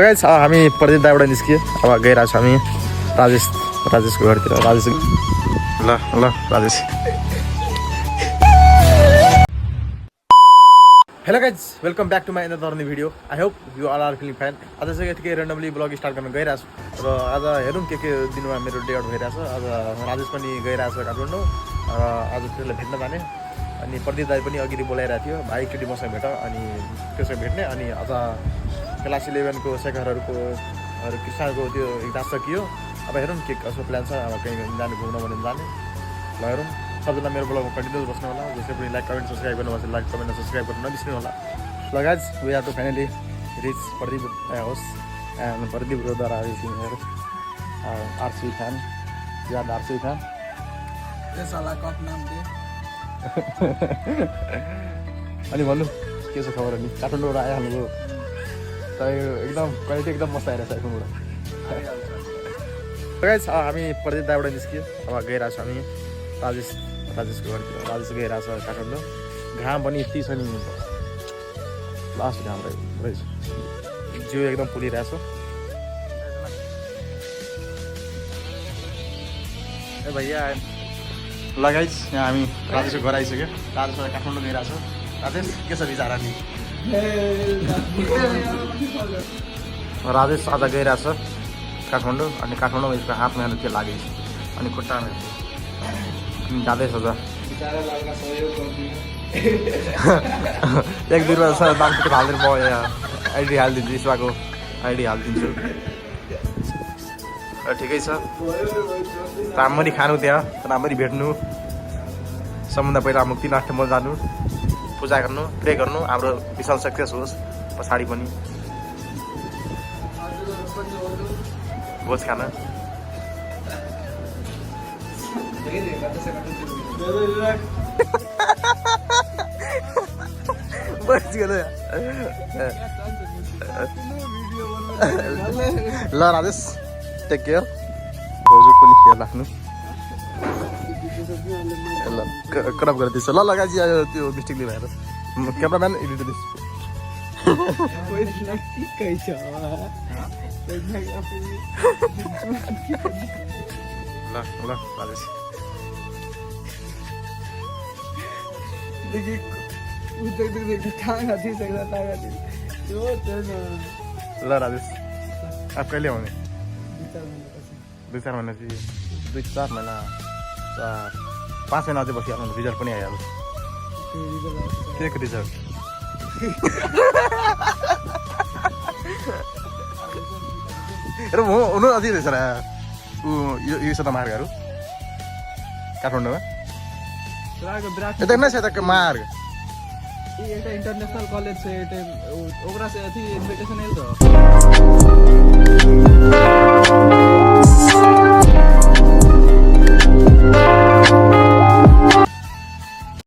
Guys हामी प्रदीप दाइबाट निस्कियो अब गइरहेको छौँ हामी राजेशको घरतिर। राजेश ल Rajesh. Hello guys, welcome back to my another new video. I hope you all are feeling fine. आज चाहिँ यतिकै रेन्डमली ब्लग स्टार्ट गर्न गइरहेको छु र आज हेरौँ के दिनमा मेरो डे आउट भइरहेछ। आज राजेश पनि गइरहेछ काठमाडौँ र आज त्यसलाई भेट्न जाने। अनि प्रदीप दाइ पनि अघि बोलाइरहेको थियो, भाइ एकचोटि मसँग भेट अनि त्यसो भेट्ने। अनि आज क्लास 11 को शेखरहरूको कृष्णको त्यो इक्जाम सकियो। अब हेरौँ के कसो प्लान छ, अब कहीँ जाने घुम्न भने जाने। ल हेरौँ, सबजना मेरो ब्लगमा कन्टिन्यू बस्नु होला। जसै पनि लाइक कमेन्ट सब्सक्राइब गर्नुपर्छ, लाइक कमेन्ट सब्सक्राइब गर्नु नबिर्सिनु होला। ल guys, we are to finally reach Pradeep house and Pradeep ब्रोद्वारा आरसी फ्यान, याद आरसी फ्यान कप नाम दिए। अनि भन्नु के छ खबर? अनि काठमाडौँबाट आइहाल्नुभयो त, एकदम क्वालिटी एकदम मस्त आइरहेछ आइफोनबाट। गाइज हामी प्रदीप दाइबाट निस्कियो अब गइरहेको छौँ हामी राजेशको घरतिर। राजेश गइरहेछ काठमाडौँ। घाम पनि यति छ नि, लास्ट घाम रहेछ, जिउ एकदम पुलिरहेछ। ए भैया ल गाइज, यहाँ हामी राजेशको घर आइसक्यो। राजेशबाट काठमाडौँ गइरहेछ। राजेश के छ विचार? अनि राजेश आज गइरहेछ काठमाडौँ। अनि काठमाडौँमा यसको हातमा के लागेको अनि खुट्टामा जाँदैछ त। एक दुई वर्ष बाङपिट हालिदिनु, म यहाँ आइडी हालिदिन्छु, इसबाको आइडी हालिदिन्छु। ठिकै छ, राम्ररी खानु, त्यहाँ राम्ररी भेट्नु, सम्बन्ध पहिला मुक्ति नाट्यमा जानु, पूजा गर्नु, प्रे गर्नु, हाम्रो मिसन सक्सेस होस्। पछाडि पनि भोज खाना। ल राजेश, टेक केयर, भाउजू पनि केयर राख्नु। ल क्रप गरिदिन्छ। ल लगाइजी त्यो मिस्टेकले भएर क्यामराम्यान एडिट दिस। ल राजेश ल राजेश अब कहिले आउने? 2-4 महिना चाहिँ 2-4 महिना 5 महिना अझै बसिहाल्नु, रिजल्ट पनि आइहाल्छ। के को रिजल्ट? हुनु अझै रहेछ र यो छ त मार्गहरू काठमाडौँमा। এটা না সেটা মার্গ এটা ইন্টারন্যাশনাল কলেজ से এটা ওকরা से अथी इनविटेशन है तो